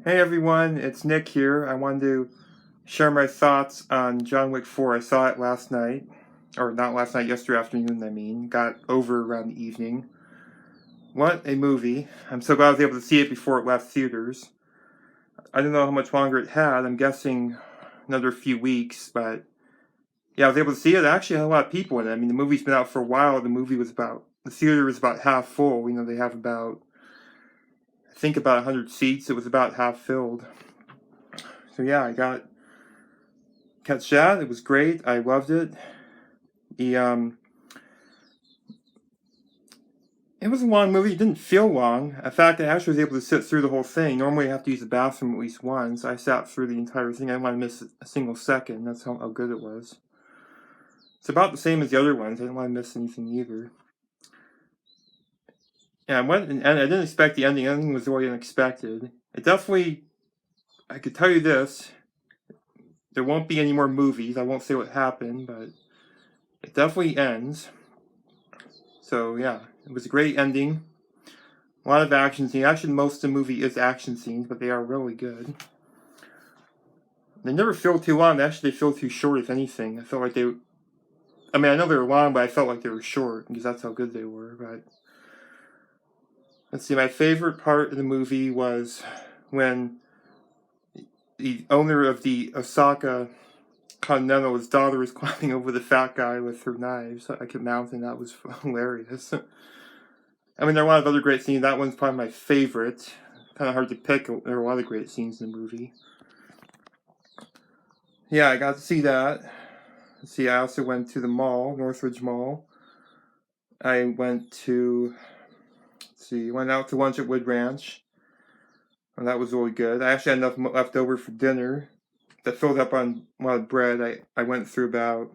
Hey everyone, it's Nick here. I wanted to share my thoughts on John Wick 4. I saw it last night, or not last night, yesterday afternoon, I mean. Got over around the evening. What a movie. I'm so glad I was able to see it before it left theaters. I don't know how much longer it had. I'm guessing another few weeks, but yeah, I was able to see it. It actually had a lot of people in it. I mean, the movie's been out for a while. The theater was about half full. They have I think about 100 seats. It was about half filled. So yeah, I got catch that. It was great. I loved it. The It was a long movie. It didn't feel long. In fact, I actually was able to sit through the whole thing. Normally, I have to use the bathroom at least once. I sat through the entire thing. I didn't want to miss a single second. That's how good it was. It's about the same as the other ones. I didn't want to miss anything either. Yeah, I didn't expect the ending. The ending was really unexpected. It definitely. I could tell you this. There won't be any more movies. I won't say what happened, but it definitely ends. So yeah, it was a great ending. A lot of action scenes. Actually, most of the movie is action scenes, but they are really good. They never feel too long. Actually, they feel too short, if anything. I felt like they... I mean, I know they were long, but I felt like they were short, because that's how good they were, but... Let's see, my favorite part of the movie was when the owner of the Osaka Continental, his daughter was climbing over the fat guy with her knives like a mountain. That was hilarious. I mean, there are a lot of other great scenes. That one's probably my favorite. Kind of hard to pick. There are a lot of great scenes in the movie. Yeah, I got to see that. Let's see, I also went to the mall, Northridge Mall. I went to, went out to lunch at Wood Ranch. And that was really good. I actually had enough left over for dinner. That filled up on a lot of bread. I went through about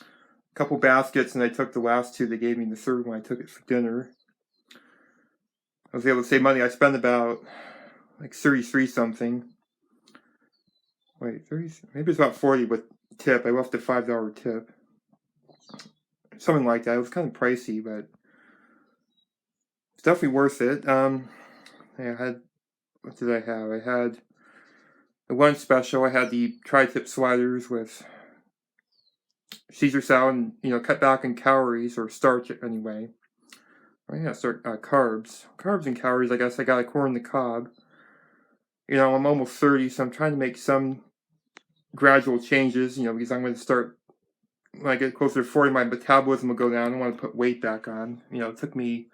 a couple baskets and I took the last two. They gave me the third one. I took it for dinner. I was able to save money. I spent about like 33 something. Wait, 30? Maybe it's about 40 with tip. I left a $5 tip. Something like that. It was kind of pricey, but it's definitely worth it. I had, what did I have? I had the lunch special. I had the tri-tip sliders with Caesar salad and, cut back on calories or starch anyway. Carbs and calories, I guess. I got a corn on the cob. I'm almost 30, so I'm trying to make some gradual changes, because I'm going to start, when I get closer to 40, my metabolism will go down. I don't want to put weight back on. It took me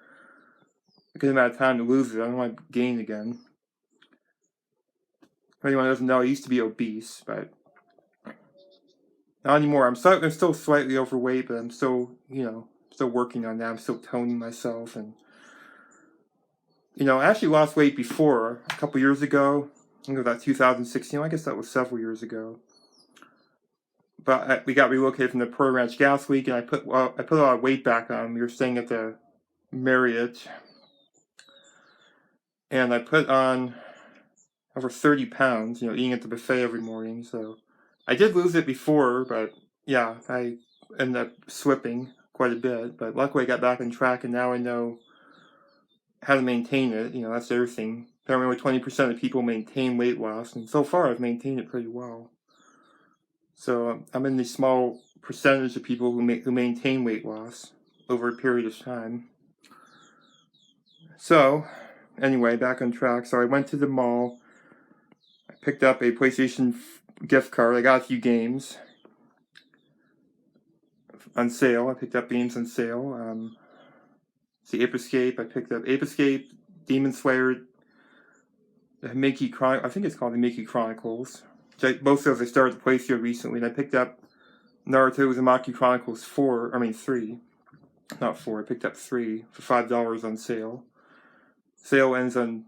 a good amount of time to lose it. I don't want to gain again. For anyone who doesn't know, I used to be obese, but not anymore. I'm still slightly overweight, but I'm still, still working on that. I'm still toning myself, and I actually lost weight before a couple years ago. I think about 2016. I guess that was several years ago. But we got relocated from the Pearl Ranch Gas Leak, and I put a lot of weight back on. We were staying at the Marriott, and I put on over 30 pounds. Eating at the buffet every morning. So I did lose it before, but yeah, I ended up slipping quite a bit. But luckily, I got back on track, and now I know how to maintain it. That's the other thing. Apparently, only 20% of people maintain weight loss, and so far, I've maintained it pretty well. So I'm in the small percentage of people who maintain weight loss over a period of time. So anyway, back on track. So I went to the mall. I picked up a PlayStation gift card. I got a few games on sale. I picked up games on sale. See, Ape Escape. I picked up Ape Escape, Demon Slayer, I think it's called the Mickey Chronicles. Both of those I started to play through recently, and I picked up Naruto Uzumaki Chronicles 3. Not 4, I picked up 3 for $5 on sale. Sale ends on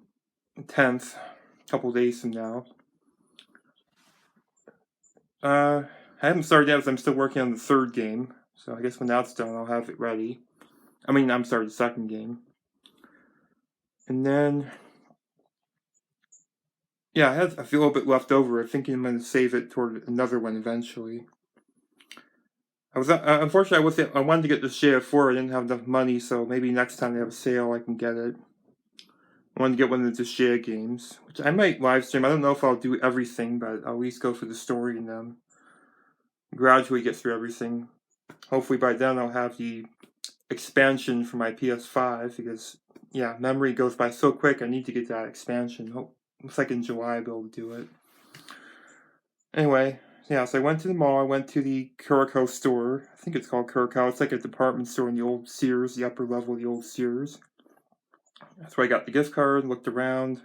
10th, a couple days from now. I haven't started yet because I'm still working on the third game, so I guess when that's done, I'll have it ready. The second game. And then, yeah, I feel a little bit left over. I'm thinking I'm going to save it toward another one eventually. Unfortunately, I wanted to get this JF4. I didn't have enough money, so maybe next time they have a sale, I can get it. I wanted to get one of the Shea games, which I might live stream. I don't know if I'll do everything, but I'll at least go for the story and then gradually get through everything. Hopefully by then I'll have the expansion for my PS5 because, yeah, memory goes by so quick. I need to get that expansion. Looks like in July I'll be able to do it. Anyway, yeah, so I went to the mall. I went to the Curacao store. I think it's called Curacao. It's like a department store in the old Sears, the upper level of the old Sears. That's where I got the gift card, looked around.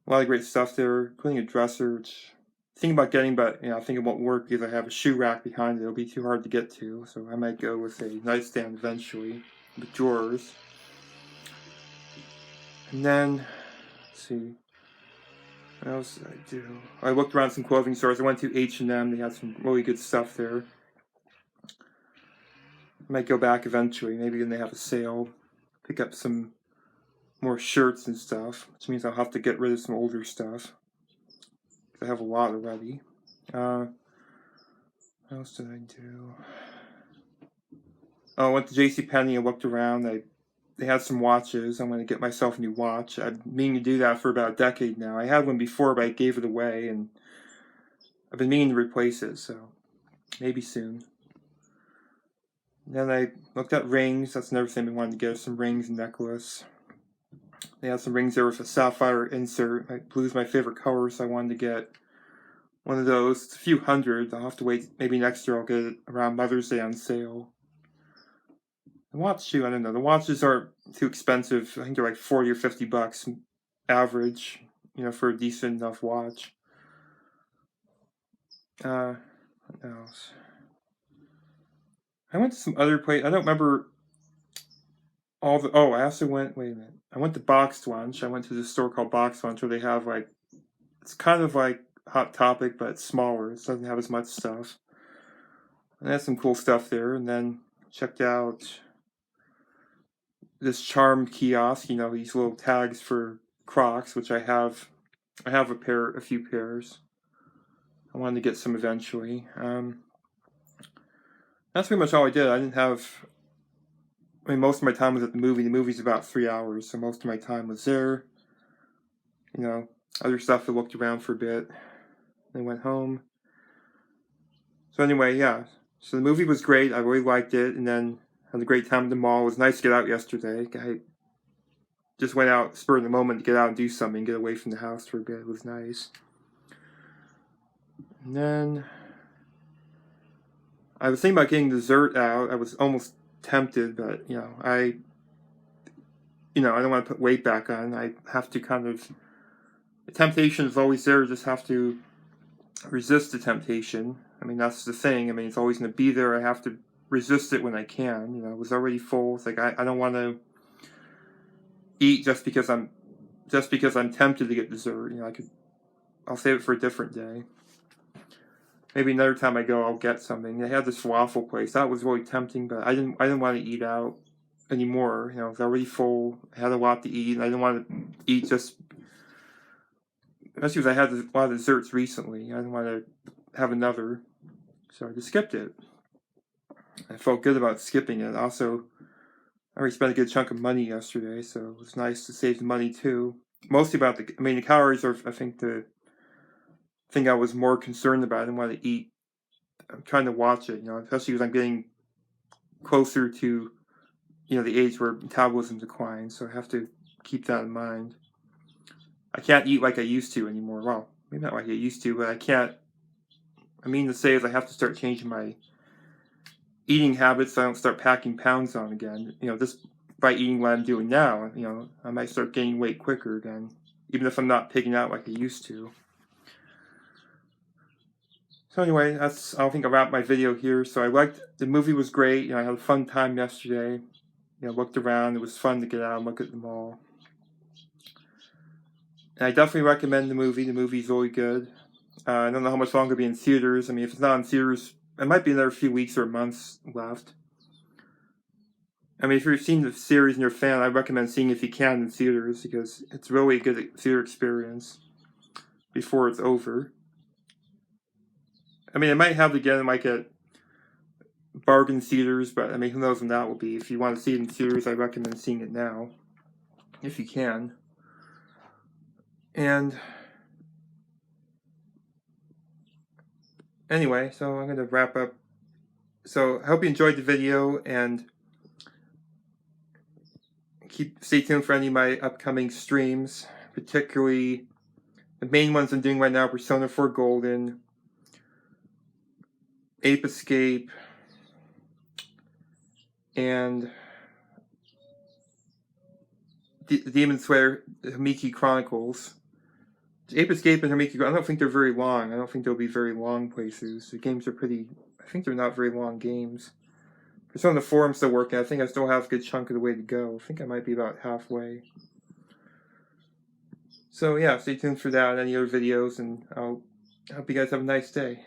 A lot of great stuff there, including a dresser, which I'm thinking about getting, but I think it won't work because I have a shoe rack behind it. It'll be too hard to get to, so I might go with a nightstand eventually with drawers. And then, let's see, what else did I do? I looked around some clothing stores. I went to H&M. They had some really good stuff there. I might go back eventually. Maybe when they have a sale, pick up some more shirts and stuff, which means I'll have to get rid of some older stuff. I have a lot already. What else did I do? Oh, I went to JCPenney and looked around. They had some watches. I'm going to get myself a new watch. I've been meaning to do that for about a decade now. I had one before, but I gave it away, and I've been meaning to replace it, so maybe soon. Then I looked at rings. That's another thing I wanted to get, some rings and necklace. They had some rings there with a sapphire insert. Blue's my favorite color, so I wanted to get one of those. It's a few hundred. I'll have to wait. Maybe next year I'll get it around Mother's Day on sale. The watch too, I don't know. The watches aren't too expensive. I think they're like $40 or $50 average, for a decent enough watch. What else? I went to some other place. I don't remember all the. Oh, I also went. Wait a minute. I went to Box Lunch. I went to this store called Box Lunch where they have it's kind of like Hot Topic, but it's smaller. It doesn't have as much stuff. And there's some cool stuff there. And then checked out this Charm kiosk. These little tags for Crocs, which I have. I have a few pairs. I wanted to get some eventually. That's pretty much all I did. I didn't have. Most of my time was at the movie. The movie's about 3 hours, so most of my time was there. Other stuff I looked around for a bit. Then went home. So anyway, yeah. So the movie was great. I really liked it, and then had a great time at the mall. It was nice to get out yesterday. I just went out spur of the moment to get out and do something, get away from the house for a bit. It was nice. And then I was thinking about getting dessert out. I was almost tempted, but I don't want to put weight back on. I have to the temptation is always there. Just have to resist the temptation. That's the thing. It's always going to be there. I have to resist it when I can. I was already full. It's like I don't want to eat just because I'm tempted to get dessert. I'll save it for a different day. Maybe another time I go, I'll get something. They had this waffle place that was really tempting, but I didn't want to eat out anymore. I was already full. I had a lot to eat, and I didn't want to eat just. Especially because I had a lot of desserts recently. I didn't want to have another, so I just skipped it. I felt good about skipping it. Also, I already spent a good chunk of money yesterday, so it was nice to save the money too. Mostly about the calories are, I think, the thing I was more concerned about. I didn't want to eat. I'm trying to watch it, especially as I'm getting closer to, the age where metabolism declines. So I have to keep that in mind. I can't eat like I used to anymore. Well, maybe not like I used to, but I can't. To say is I have to start changing my eating habits so I don't start packing pounds on again. Just by eating what I'm doing now, I might start gaining weight quicker again, even if I'm not picking out like I used to. So anyway, I think I'll wrap my video here. So the movie was great. I had a fun time yesterday. Looked around. It was fun to get out and look at the mall. And I definitely recommend the movie. The movie's really good. I don't know how much longer it'll be in theaters. If it's not in theaters, it might be another few weeks or months left. If you've seen the series and you're a fan, I recommend seeing it if you can in theaters because it's really a good theater experience before it's over. It might have it again. It might get bargain theaters, but who knows when that will be. If you want to see it in theaters, I recommend seeing it now. if you can. And anyway, so I'm going to wrap up. So I hope you enjoyed the video, and stay tuned for any of my upcoming streams, particularly the main ones I'm doing right now: Persona 4 Golden, Ape Escape, and Demon Slayer Himiki Chronicles. Ape Escape and Himiki, I don't think they're very long. I don't think they'll be very long playthroughs. The games are I think they're not very long games. Persona 4 I'm still working. I think I still have a good chunk of the way to go. I think I might be about halfway. So yeah, stay tuned for that and any other videos, and I hope you guys have a nice day.